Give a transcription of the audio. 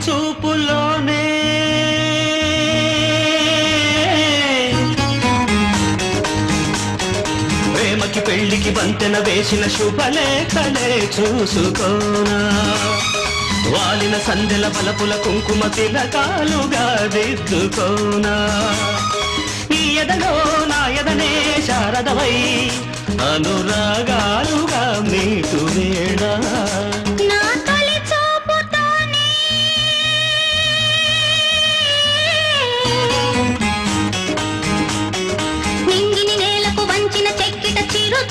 చూపులోనే ప్రేమకి పెళ్లికి వంతెన వేసిన శుభలేఖలే చూసుకోనా వాలిన సందెల బలపుల కుంకుమ తిలకాలుగా దిద్దుకోనా ఈ ఎదలో నా ఎదనే శారదవై అనురాగాలుగా మీటు వేడా నింగిని నేలకు వంచిన చెక్కిట చిరు